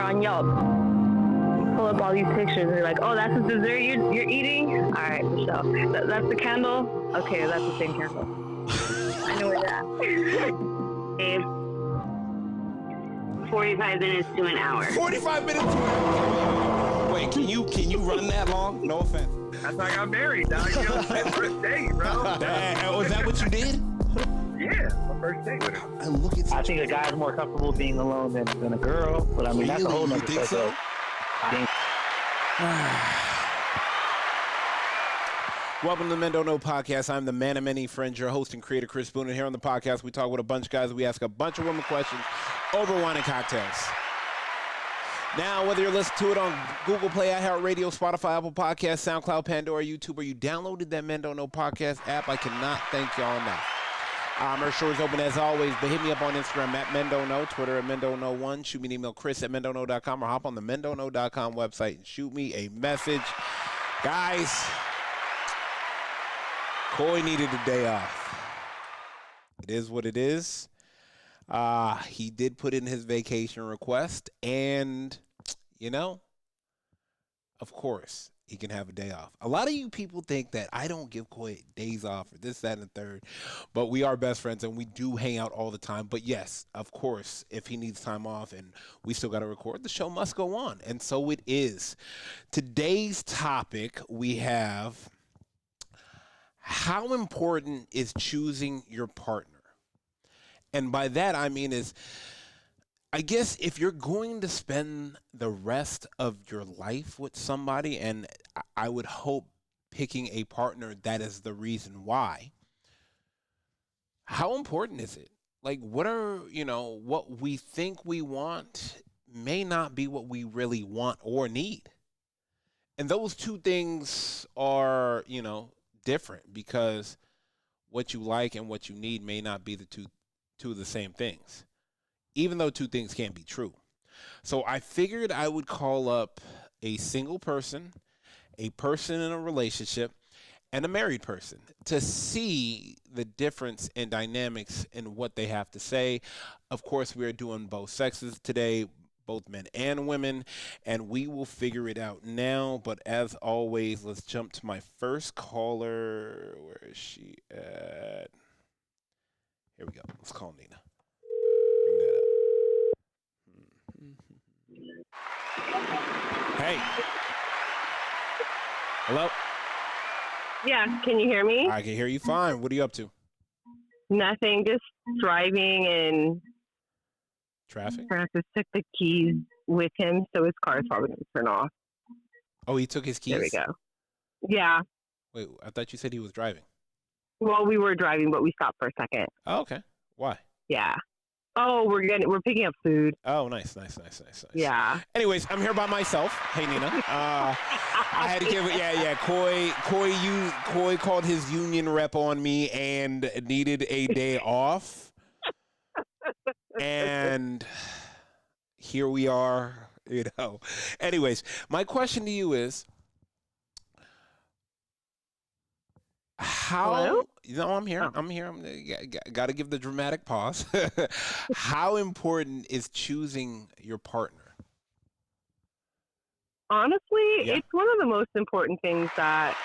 on Yelp. Pull up all these pictures and you're like, oh, that's the dessert you're eating? All right, Michelle. That's the candle? Okay, that's the same candle. I know where that. Babe, 45 minutes to an hour. 45 minutes to an hour. Wait, can you run that long? No offense. That's how I got married, dog. You know, my first date, bro. Was that what you did? Yeah, my first date with her. And look at I think a guy's more comfortable being alone than a girl, but I mean, that's a whole nother You think so? Welcome to the Men Don't Know Podcast. I'm the man of many friends, your host and creator, Chris Boone. And here on the podcast, we talk with a bunch of guys. We ask a bunch of women questions over wine and cocktails. Now, whether you're listening to it on Google Play, iHeartRadio, Spotify, Apple Podcasts, SoundCloud, Pandora, YouTube, or you downloaded that Men Don't Know Podcast app, I cannot thank y'all enough. Our show is open as always, but hit me up on Instagram at Men Don't Know, Twitter at Men Don't Know 1. Shoot me an email, Chris@MenDon'tKnow.com, or hop on the MenDon'tKnow.com website and shoot me a message. Guys, Coy needed a day off. It is what it is. He did put in his vacation request, and, you know, of course, he can have a day off. A lot of you people think that I don't give Coy days off or this, that, and the third, but we are best friends and we do hang out all the time. But yes, of course, if he needs time off and we still got to record, the show must go on. And so it is. Today's topic, we have how important is choosing your partner? And by that, I mean is, I guess if you're going to spend the rest of your life with somebody, and I would hope picking a partner that is the reason why, how important is it? Like, what we think we want may not be what we really want or need. And those two things are, different, because what you like and what you need may not be the two of the same things, even though two things can't be true. So I figured I would call up a single person, a person in a relationship, and a married person to see the difference in dynamics in what they have to say. Of course, we're doing both sexes today, both men and women, and we will figure it out now. But as always, let's jump to my first caller. Where is she at? Here we go. Let's call Nina. Bring that up. Hey. Hello? Yeah, can you hear me? I can hear you fine. What are you up to? Nothing, just driving, and Traffic? Francis took the keys with him, so his car is probably going to turn off. Oh, he took his keys? There we go. Yeah. Wait, I thought you said he was driving. Well, we were driving, but we stopped for a second. Oh, okay. Why? Yeah. Oh, we're picking up food. Oh, nice. Yeah. Anyways, I'm here by myself. Hey, Nina. I had to give it. Coy called his union rep on me and needed a day off. And here we are, Anyways, my question to you is, how? Hello? I'm here. Oh. I'm here. Got to give the dramatic pause. How important is choosing your partner? Honestly, Yeah. It's one of the most important things that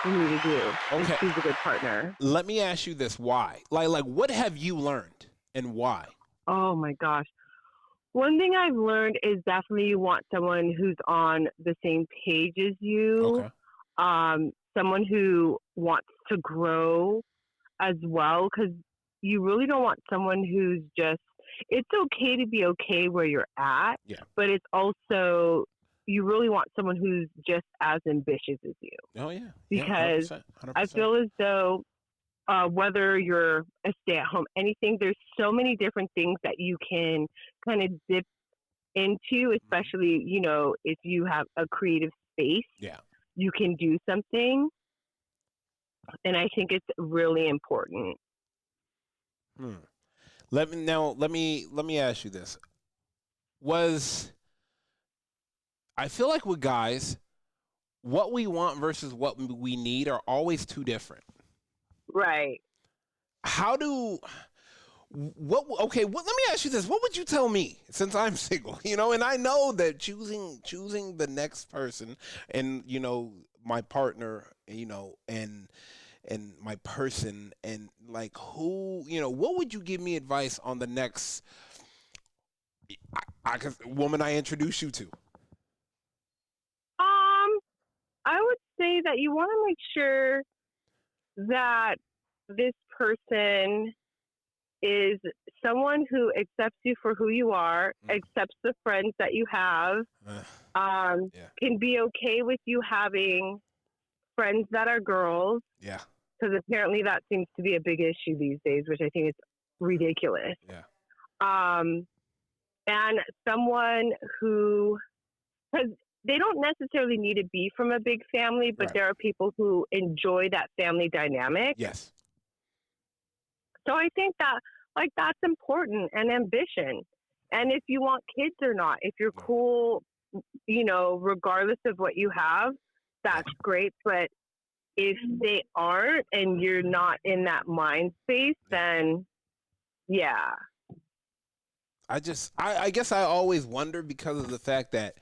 you need to do. Okay. Is choose a good partner. Let me ask you this: why? Like, what have you learned, and why? Oh my gosh. One thing I've learned is definitely you want someone who's on the same page as you. Okay. Someone who wants to grow as well, because you really don't want someone who's just, it's okay to be okay where you're at, Yeah. but it's also, you really want someone who's just as ambitious as you. Oh yeah. Because 100%. I feel as though whether you're a stay-at-home, anything, there's so many different things that you can kind of dip into, especially, if you have a creative space. Yeah. You can do something. And I think it's really important. Let me ask you this. I feel like with guys, what we want versus what we need are always two different. Right. Let me ask you this. What would you tell me since I'm single, and I know that choosing the next person and, my partner, and my person and like who, what would you give me advice on the next woman I introduce you to? I would say that you want to make sure that this person is someone who accepts you for who you are, accepts the friends that you have, can be okay with you having friends that are girls. Yeah. Because apparently that seems to be a big issue these days, which I think is ridiculous. Yeah. And someone who, because they don't necessarily need to be from a big family, but there are people who enjoy that family dynamic. Yes. So I think that that's important, and ambition. And if you want kids or not, if you're cool, regardless of what you have, that's great. But if they aren't and you're not in that mind space, then yeah. I guess I always wonder because of the fact that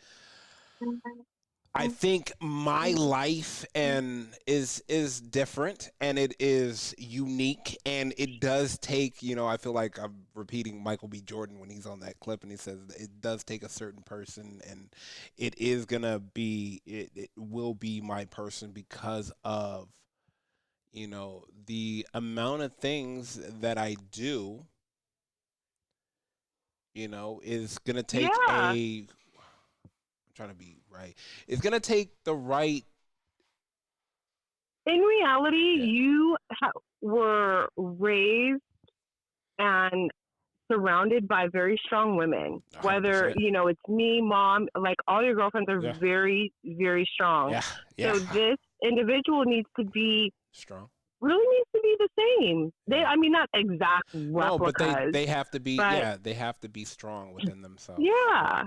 I think my life is different and it is unique, and it does take, I feel like I'm repeating Michael B. Jordan when he's on that clip and he says it does take a certain person, and it is gonna be it will be my person because of the amount of things that I do, is gonna take I'm trying to be right. It's gonna take the right. In reality, you were raised and surrounded by very strong women. 100%. Whether it's me, mom, like all your girlfriends are very, very strong. Yeah. So this individual needs to be Strong. Really needs to be the same. Not exact replicas. No, but they have to be. They have to be strong within themselves. Yeah.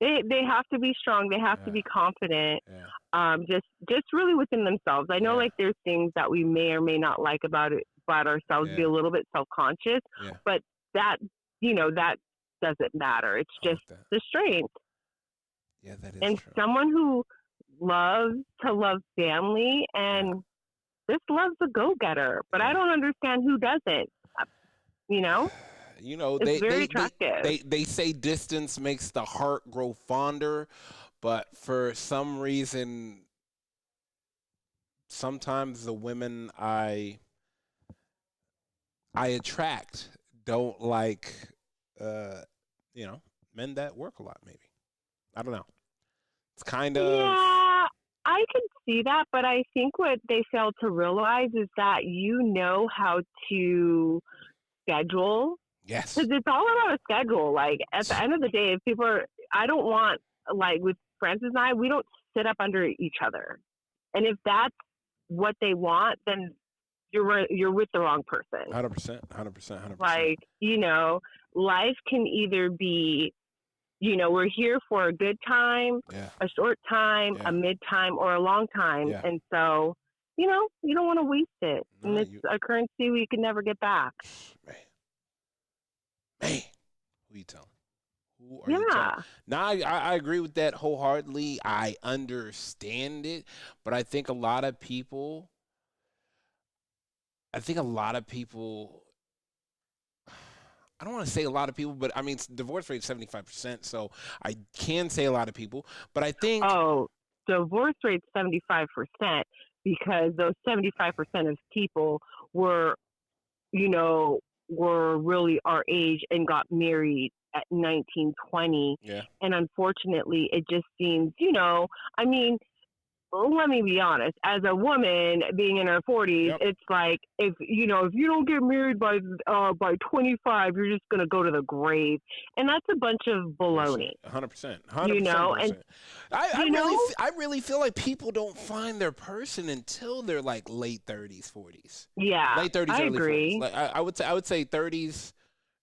They have to be strong. They have to be confident. Yeah. Just really within themselves. I know there's things that we may or may not like about ourselves, be a little bit self-conscious, but that that doesn't matter. It's just the strength. Yeah, that is and true. Someone who loves to love family and this love's a go-getter, but I don't understand who doesn't. It's very attractive. They say distance makes the heart grow fonder, but for some reason, sometimes the women I attract don't like, men that work a lot. Maybe, I don't know. It's kind of I can see that, but I think what they fail to realize is that how to schedule. Yes. Because it's all about a schedule. Like, at the end of the day, if people are, I don't want, like, with Francis and I, we don't sit up under each other. And if that's what they want, then you're with the wrong person. 100%. Like, life can either be, we're here for a good time, a short time, a mid time, or a long time. Yeah. And so, you don't want to waste it. No, and it's a currency we can never get back. Man, who are you telling? Who are you telling? Now, I agree with that wholeheartedly. I understand it, but I think a lot of people, I don't want to say a lot of people, but I mean, divorce rate is 75%, so I can say a lot of people, but I think... Oh, divorce rate 75% because those 75% of people were really our age and got married at 19, 20. Yeah. And unfortunately, it just seems, let me be honest, as a woman being in her 40s, it's like, if you don't get married by 25, you're just going to go to the grave. And that's a bunch of baloney. 100%. And I really feel like people don't find their person until they're like late 30s, 40s. Yeah. Late 30s, I early agree. 40s. Like I would say 30s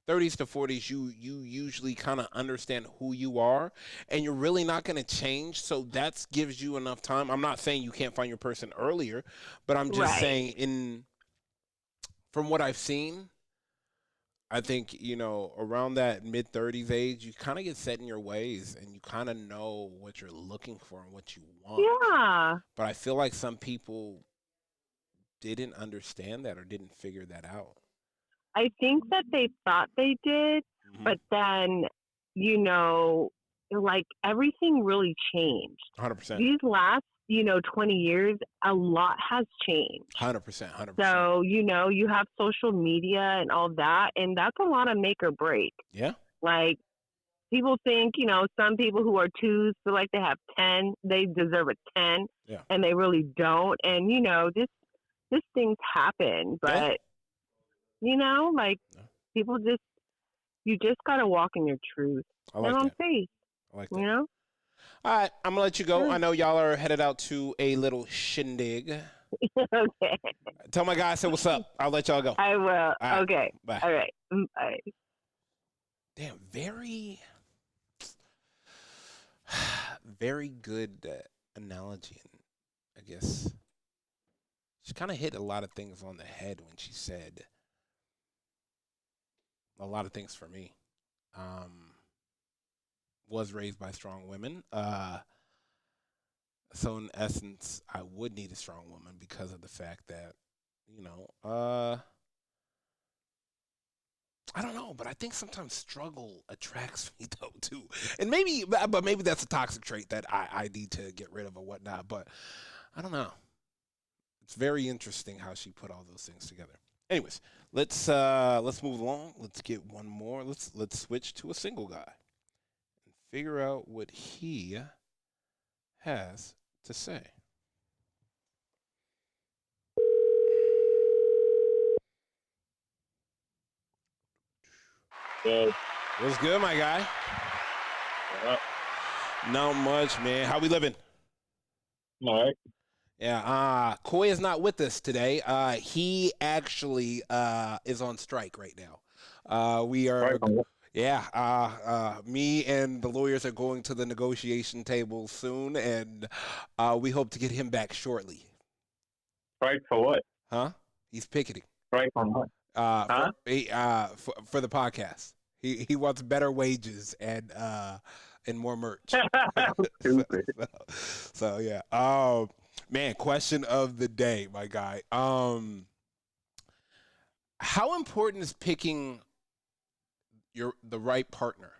to 40s, you usually kind of understand who you are, and you're really not going to change. So that gives you enough time. I'm not saying you can't find your person earlier, but I'm just saying from what I've seen, I think, around that mid 30s age, you kind of get set in your ways and you kind of know what you're looking for and what you want. Yeah. But I feel like some people didn't understand that or didn't figure that out. I think that they thought they did, Mhm. but then, like everything really changed. 100%. These last, 20 years, a lot has changed. 100%. 100%. So, you have social media and all that, and that's a lot of make or break. Yeah. Like, people think, some people who are twos feel like they have 10, they deserve a 10, Yeah. and they really don't. And, this things happen, but, like, Yeah. people you just got to walk in your truth. I like and on that. faith, I like that. you know? All right, I'm gonna let you go. Sure. I know y'all are headed out to a little shindig. Okay. Tell my guy I said what's up. I'll let y'all go. I will. All right. Okay. Bye. All right. Bye. Damn, very, very good analogy. And I guess she kind of hit a lot of things on the head when she said a lot of things for me. Was raised by strong women. So in essence, I would need a strong woman because of the fact that, I don't know, but I think sometimes struggle attracts me though too, and but maybe that's a toxic trait that I need to get rid of or whatnot. But I don't know. It's very interesting how she put all those things together. Anyways, let's move along. Let's get one more. Let's switch to a single guy and figure out what he has to say. What's good, my guy? Not much, man. How we living? All right. Yeah, Koi is not with us today. He actually is on strike right now. We are, me and the lawyers are going to the negotiation table soon, and we hope to get him back shortly. Strike for what? Huh? He's picketing. Strike on what? For the podcast. He wants better wages and more merch. Stupid. So yeah. Man, question of the day, my guy. How important is picking the right partner?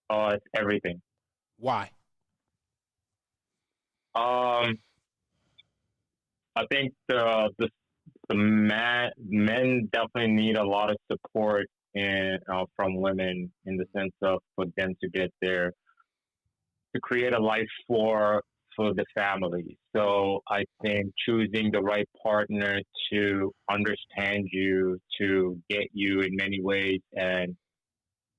Oh, it's everything. Why? I think the men definitely need a lot of support from women in the sense of for them to create a life for the family. So I think choosing the right partner to understand you, to get you in many ways, and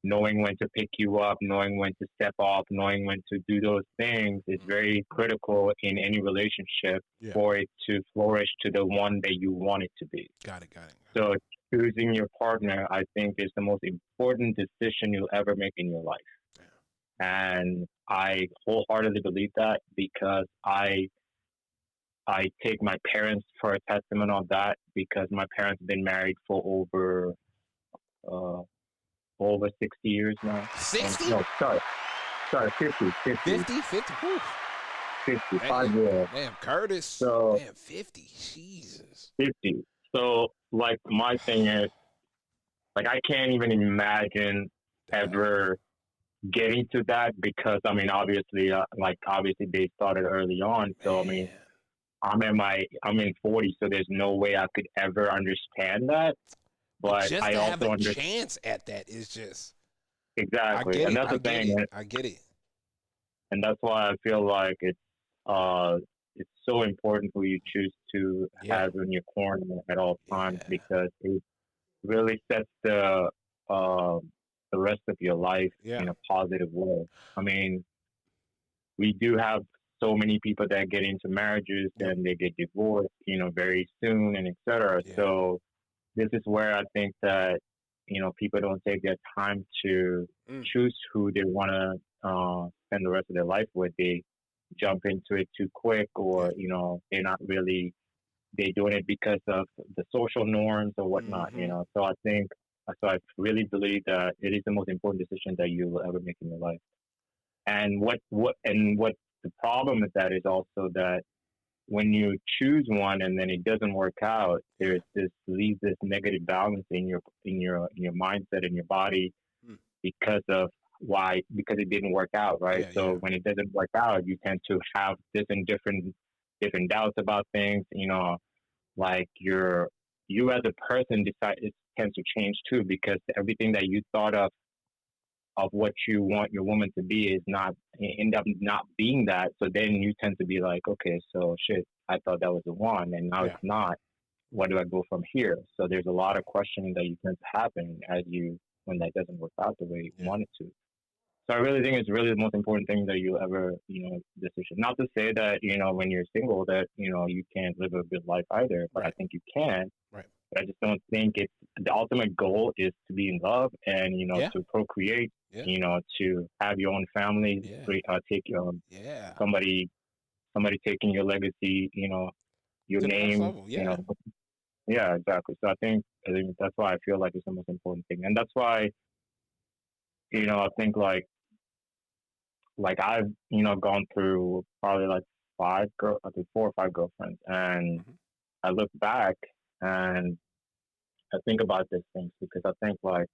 knowing when to pick you up, knowing when to step off, knowing when to do those things is very critical in any relationship for it to flourish to the one that you want it to be. Got it. So choosing your partner, I think, is the most important decision you'll ever make in your life. And I wholeheartedly believe that because I take my parents for a testament on that because my parents have been married for over 60 years now. 60? No, sorry, 50. 50? 50? Whew. 55 years. Damn, Curtis. So, damn, 50. Jesus. 50. So, like, my thing is, like, I can't even imagine ever getting to that because, I mean, obviously they started early on. So, Man. I mean, I'm in 40, so there's no way I could ever understand that. But just I to also have a understand. chance at that is just Exactly. And that's the thing. I get it. And that's why I feel like it's so important who you choose to have in your corner at all times because it really sets the rest of your life in a positive way. I mean, we do have so many people that get into marriages and they get divorced, very soon and etc. So this is where I think that, people don't take their time to choose who they want to spend the rest of their life with. They jump into it too quick or, they're doing it because of the social norms or whatnot, So I think So I really believe that it is the most important decision that you will ever make in your life. And what the problem with that is also that when you choose one and then it doesn't work out, there's this leaves this negative balance in your mindset and your body Hmm. because it didn't work out, right? Yeah, So yeah. when it doesn't work out, you tend to have different doubts about things. Like you as a person decide it tends to change too, because everything that you thought of what you want your woman to be is not end up not being that. So then you tend to be like, okay, so shit, I thought that was the one, and now Yeah. it's not. Where do I go from here? So there's a lot of questioning that you tend to happen when that doesn't work out the way you Yeah. want it to. So I really think it's really the most important thing that you'll ever, decision. Not to say that, when you're single that, you can't live a good life either, but I Right. think you can. Right. But I just don't think the ultimate goal is to be in love and, Yeah. to procreate, Yeah. to have your own family, Yeah. take Yeah. somebody taking your legacy, your To the next name, level. Yeah. Yeah, exactly. So I think that's why I feel like it's the most important thing. And that's why, I think like I've gone through probably like I think 4 or 5 girlfriends, and Mhm. I look back and I think about these things because I think like,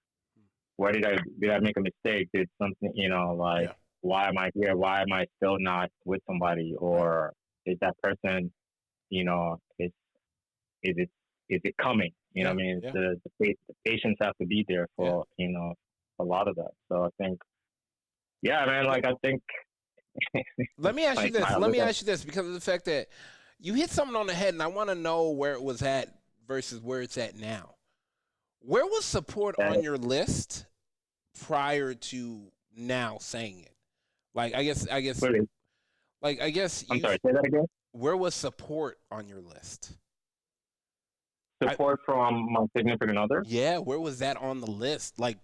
where did I make a mistake? Did something like, Yeah. why am I here? Why am I still not with somebody? Or is that person is it is it coming? Yeah. I mean, Yeah. the patience have to be there Yeah. for a lot of that. So I think, yeah, man. Like I think. Let me ask you Like this. I Let look me at ask you this because of the fact that you hit something on the head, and I want to know where it was at versus where it's at now. Where was support that. on your list prior to now saying it? Like, Really, I guess I'm you. sorry. Say that again. Where was support on your list? Support from my significant other. Yeah, where was that on the list? Like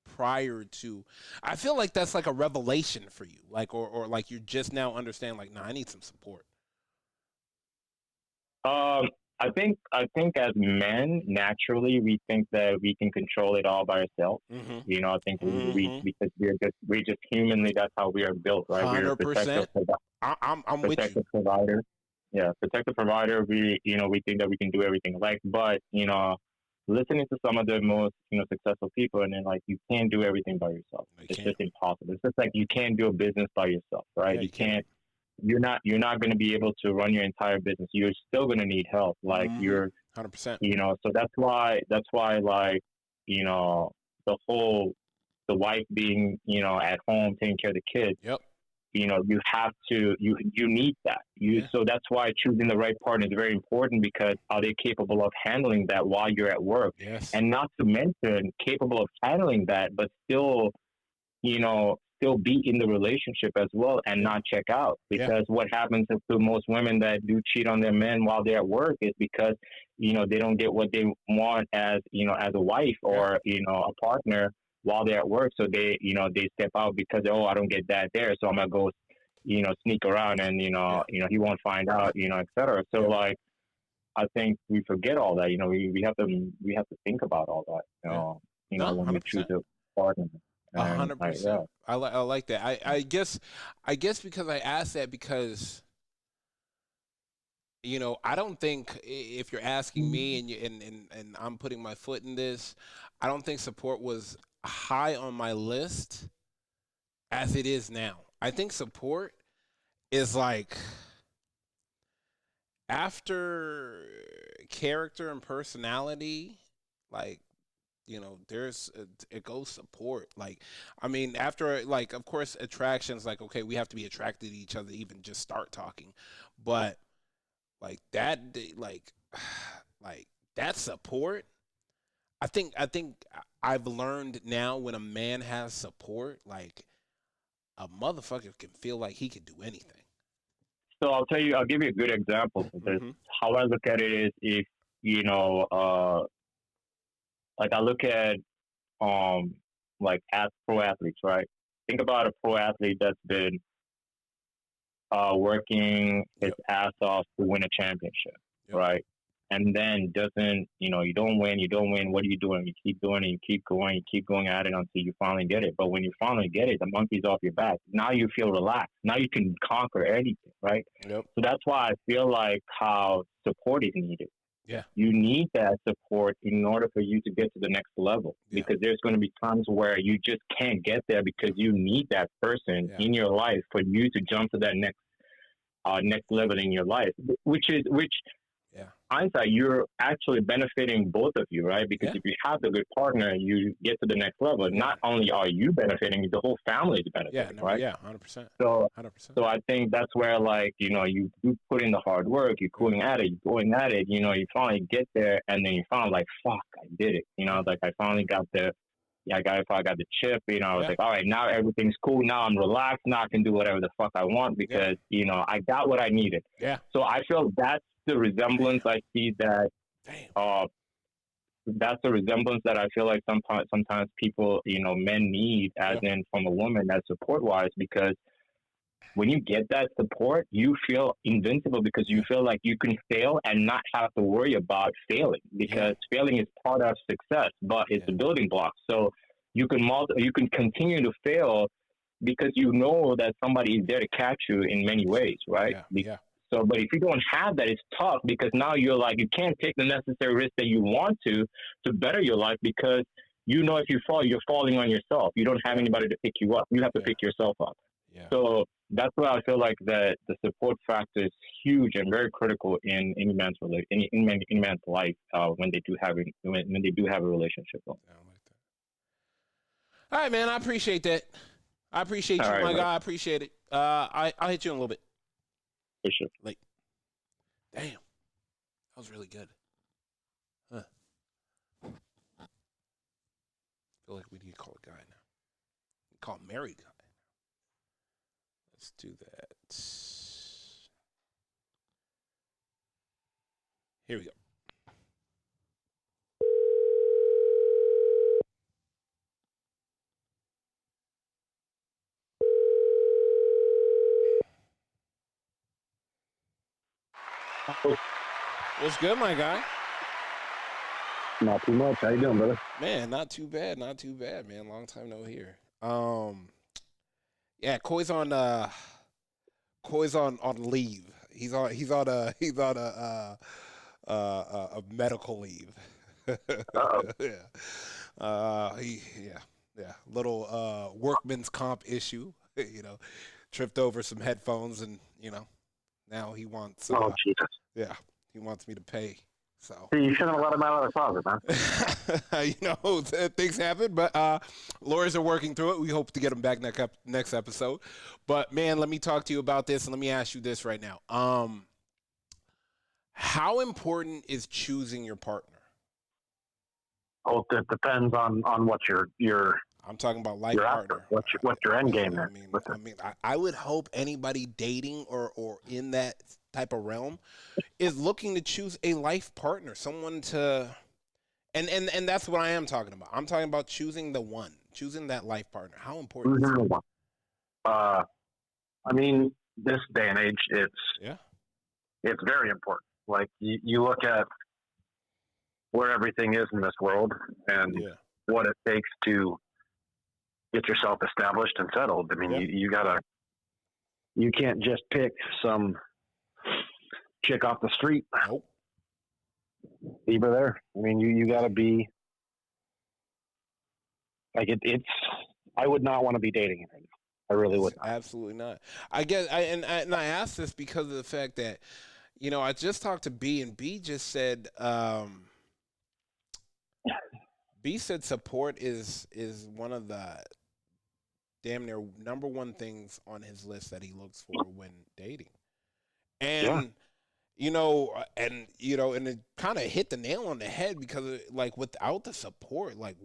prior to, I feel like that's like a revelation for you, like or like you just now understand. Like, nah, I need some support. I think as men, naturally, we think that we can control it all by ourselves. Mm-hmm. I think we Mm-hmm. because we're just humanly, that's how we are built, right? We're a 100%. I'm with you. protective provider. Yeah, protective provider. We think that we can do everything. Like, but listening to some of the most successful people, and then like you can't do everything by yourself. No, you It's can't. just impossible. It's just like you can't do a business by yourself, right? Yeah, You can't. You're not going to be able to run your entire business. You're still going to need help. Like you're 100%. so that's why like the whole the wife being at home taking care of the kids, Yep. you have to you need that. Yeah. So that's why choosing the right partner is very important, because are they capable of handling that while you're at work? Yes. And not to mention capable of handling that, but still still be in the relationship as well and Yeah. not check out. Yeah. Because what happens to most women that do cheat on their men while they're at work is because they don't get what they want as as a wife or a partner while they're at work. So they step out because, oh, I don't get that there, so I'm gonna go sneak around, and he won't find out, etc. So Yeah. like I think we forget all that. We have to think about all that. No, When we choose 100%. a partner. And yeah. 100%. I like that. I guess because I asked that because I don't think if you're asking me and I'm putting my foot in this, I don't think support was high on my list as it is now. I think support is like after character and personality, like it goes support. Like, I mean, after like, of course, attractions. Like, okay, we have to be attracted to each other, to even just start talking, but like that, like that support. I think I've learned now when a man has support, like a motherfucker can feel like he can do anything. So I'll give you a good example of this. Mm-hmm. How I look at it is, if like I look at like as pro athletes, right? Think about a pro athlete that's been working his Yep. ass off to win a championship, Yep. right? and then doesn't, you don't win. What are you doing? You keep doing it. You keep going at it until you finally get it. But when you finally get it, the monkey's off your back. Now you feel relaxed. Now you can conquer anything, right? Yep. So that's why I feel like how support is needed. Yeah. You need that support in order for you to get to the next level, because there's going to be times where you just can't get there because you need that person in your life for you to jump to that next level in your life, which hindsight, you're actually benefiting both of you, right? Because if you have the good partner, you get to the next level. Not only are you benefiting, the whole family is benefiting, right? Yeah, 100%. So, 100%. so I think that's where, like, you put in the hard work, you're going at it, you finally get there, and then you finally like, fuck, I did it. Like I finally got I got the chip, I was like, all right, now everything's cool. Now I'm relaxed. Now I can do whatever the fuck I want because, I got what I needed. Yeah. So I feel that's the resemblance I see that, that's the resemblance that I feel like sometimes people, men need as in from a woman as support wise, because when you get that support, you feel invincible because you feel like you can fail and not have to worry about failing, because failing is part of success, but it's the building block. So you can continue to fail because you know that somebody is there to catch you in many ways, right? So, but if you don't have that, it's tough because now you're like, you can't take the necessary risk that you want to better your life, because if you fall, you're falling on yourself. You don't have anybody to pick you up. You have to pick yourself up. Yeah. So that's why I feel like that the support factor is huge and very critical in any man's life when they do have a relationship. I like that. All right, man. I appreciate that. I appreciate you, my guy. I appreciate it. I'll hit you in a little bit. For sure. Like, damn, that was really good. Huh. I feel like we need to call a guy now. Call a married guy. Let's do that. Here we go. What's good, my guy? Not too much. How you doing, brother? Man, not too bad, man. Long time no hear. Yeah, Koi's on leave. He's on a medical leave. Little workman's comp issue. Tripped over some headphones, and now he wants. Jesus. He wants me to pay. So you shouldn't have let him out of the closet, man. Things happen, but lawyers are working through it. We hope to get him back next episode. But man, let me talk to you about this, and let me ask you this right now. How important is choosing your partner? Oh, it depends on what your I'm talking about life partner. What's your end game there? I would hope anybody dating or in that type of realm is looking to choose a life partner, someone to, and that's what I am talking about. I'm talking about choosing choosing that life partner. How important is it? I mean, this day and age, it's very important. Like you look at where everything is in this world and what it takes to get yourself established and settled. I mean, you can't just pick some chick off the street. Nope. Either there. I mean, you got to be like it's. I would not want to be dating it right now. I really would not. Absolutely not. I guess I asked this because of the fact that I just talked to B, and B just said B said support is one of the damn near number one things on his list that he looks for when dating. And and it kind of hit the nail on the head because like without the support, like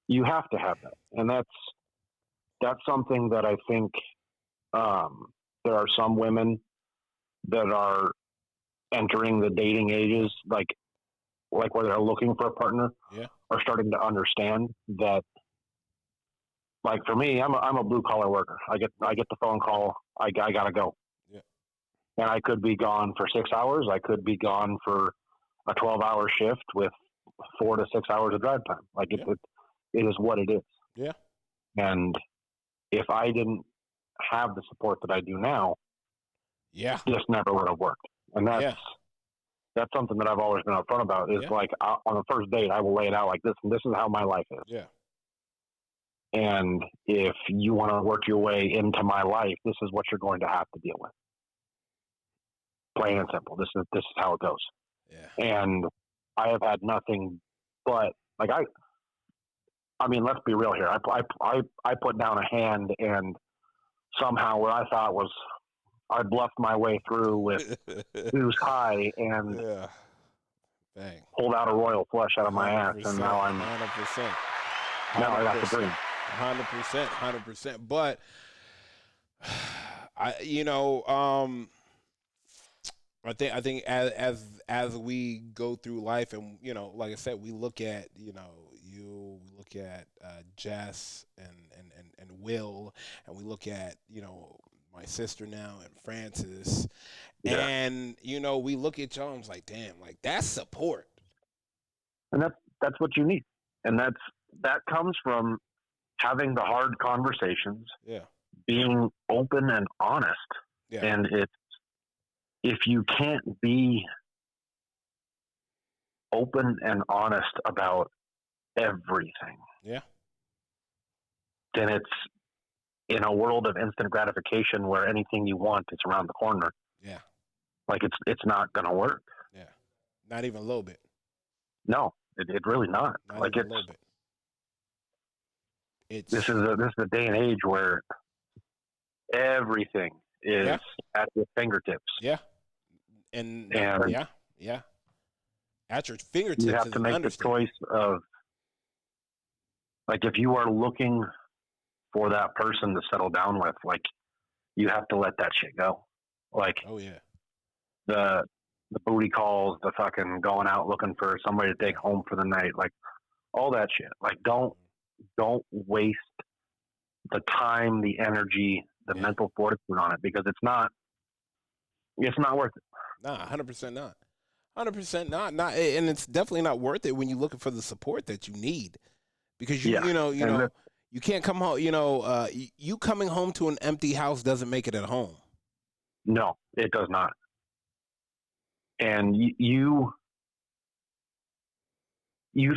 you have to have that. And that's something that I think there are some women that are entering the dating ages, like where they're looking for a partner, are starting to understand that. Like for me, I'm a blue collar worker. I get the phone call. I gotta go. And I could be gone for 6 hours. I could be gone for a 12-hour shift with 4 to 6 hours of drive time. Like it is what it is. Yeah. And if I didn't have the support that I do now, this never would have worked. And that's something that I've always been upfront about. Is like on the first date, I will lay it out like this, and this is how my life is. Yeah. And if you want to work your way into my life, this is what you're going to have to deal with. Plain and simple. This is how it goes. Yeah. And I have had nothing but like I mean, let's be real here. I put down a hand, and somehow what I thought was I bluffed my way through with deuce high and pulled out a royal flush out of my ass, and now I'm 100%. Now I got the dream. 100%. But I think as we go through life, and like I said, we look at Jess and Will, and we look at my sister now and Francis, and we look at y'all and it's like, damn, like that's support. And that's what you need, and that comes from having the hard conversations, being open and honest, and if you can't be open and honest about everything, then it's in a world of instant gratification where anything you want is around the corner. Yeah. Like it's not going to work. Yeah. Not even a little bit. No, it really not. Like even a little bit. This is a day and age where everything is at your fingertips. Yeah. And at your fingertips. You have to make the choice of, like, if you are looking for that person to settle down with, like, you have to let that shit go. Like, the booty calls, the fucking going out looking for somebody to take home for the night, like all that shit. Like, don't waste the time, the energy, the mental fortitude on it, because it's not worth it. Nah, 100% not. 100% not. And it's definitely not worth it when you're looking for the support that you need, because you can't come home. You coming home to an empty house doesn't make it at home. No, it does not. And you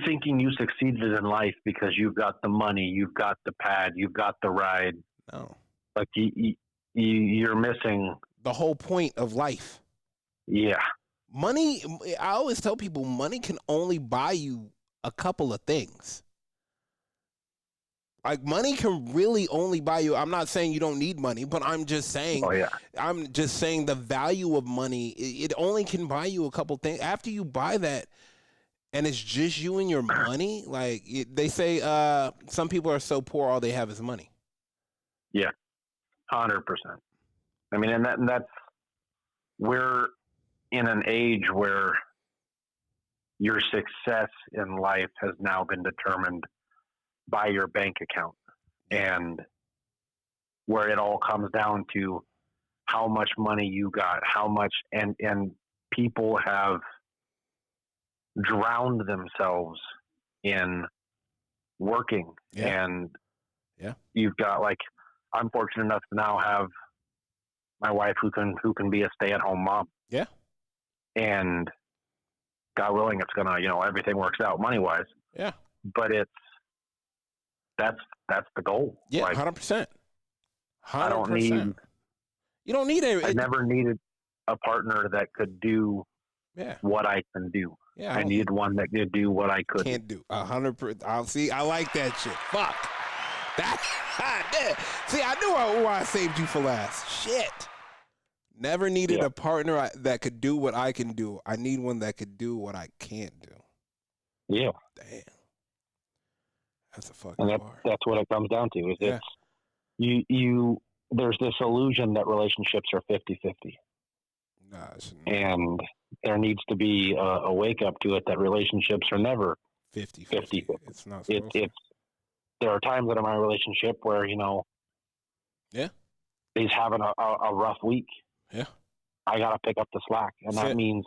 thinking you succeeded in life because you've got the money, you've got the pad, you've got the ride. No, like you're missing the whole point of life. Yeah. Money, I always tell people, money can only buy you a couple of things. Like, money can really only buy you. I'm not saying you don't need money, but I'm just saying. I'm just saying the value of money. It only can buy you a couple things. After you buy that, and it's just you and your money. Like they say, some people are so poor, all they have is money. Yeah, 100%. I mean, and that's we're in an age where your success in life has now been determined by your bank account, and where it all comes down to how much money you got, how much, and people have drowned themselves in working. And you've got, like, I'm fortunate enough to now have my wife who can be a stay-at-home mom. Yeah. And God willing, it's gonna, everything works out money-wise. Yeah. But that's the goal. Yeah, like, 100%. I don't need. You don't need I never needed a partner that could do what I can do. Yeah, I needed one that could do what I could. Can't do 100%. I'll see. I like that shit. Fuck that. See, I knew why I saved you for last. Shit. Never needed a partner that could do what I can do. I need one that could do what I can't do. Yeah. Damn. That's a fucking and that's what it comes down to. Is it's you there's this illusion that relationships are 50-50. And there needs to be a wake up to it that relationships are never 50-50. It's not. It's there are times in my relationship where he's having a rough week. Yeah. I got to pick up the slack. And that means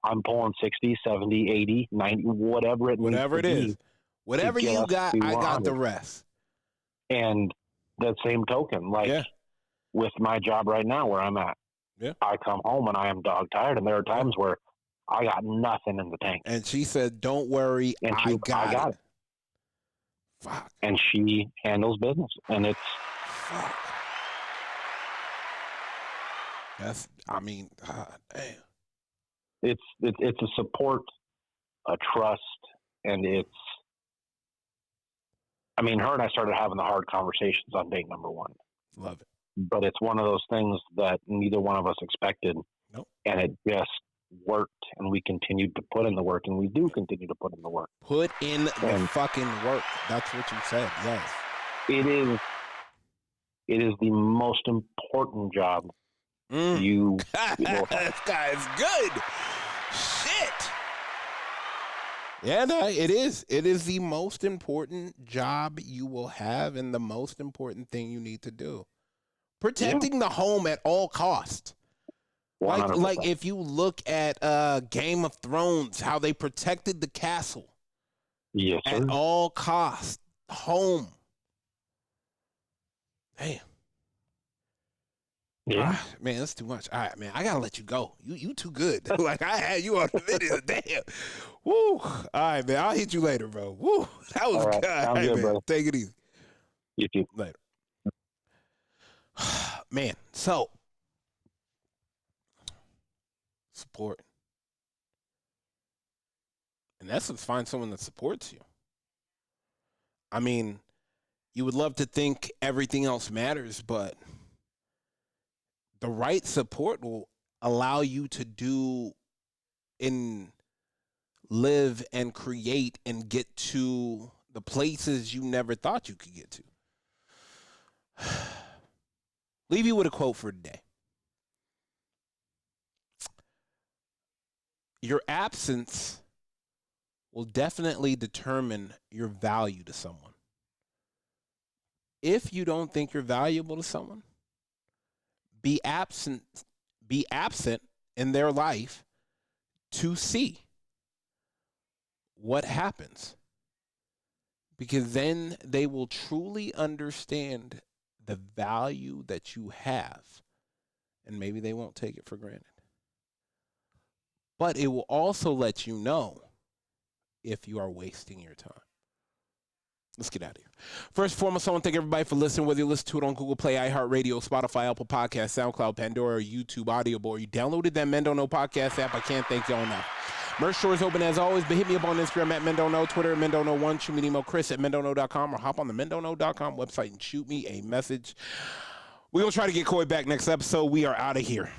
I'm pulling 60, 70, 80, 90, whatever it is. Whatever you got, I got the rest. And that same token, like with my job right now where I'm at, I come home and I am dog tired. And there are times where I got nothing in the tank. And she said, don't worry, I got it. Fuck. And she handles business. And it's... Fuck. That's, I mean, damn. It's a support, a trust, and it's... I mean, her and I started having the hard conversations on date number one. Love it. But it's one of those things that neither one of us expected. Nope. And it just worked, and we continued to put in the work, and we do continue to put in the work. Put in the fucking work. That's what you said. Yes. It is the most important job you will have. This guy is good. Shit. Yeah, no, it is. It is the most important job you will have and the most important thing you need to do. Protecting the home at all costs. Like if you look at Game of Thrones, how they protected the castle. Yes, sir. At all costs. Home. Damn. Yeah. Man, that's too much. All right, man. I gotta let you go. You too good. Like I had you on the video. Damn. Woo. All right, man. I'll hit you later, bro. Woo. That was good. All right, man. Brother. Take it easy. You too. Later. Man, so support. In essence, find someone that supports you. I mean, you would love to think everything else matters, but the right support will allow you to do and live and create and get to the places you never thought you could get to. Leave you with a quote for today. Your absence will definitely determine your value to someone. If you don't think you're valuable to someone, be absent in their life to see what happens. Because then they will truly understand the value that you have, and maybe they won't take it for granted. But it will also let you know if you are wasting your time. Let's get out of here. First and foremost, I want to thank everybody for listening, whether you listen to it on Google Play, iHeartRadio, Spotify, Apple Podcasts, SoundCloud, Pandora, YouTube, Audible, or you downloaded that Men Don't Know podcast app. I can't thank y'all enough. Merch store is open as always, but hit me up on Instagram at Men Don't Know, Twitter at Men Don't Know 1, shoot me an email, Chris at mendontknow.com, or hop on the mendontknow.com website and shoot me a message. We're going to try to get Coy back next episode. We are out of here.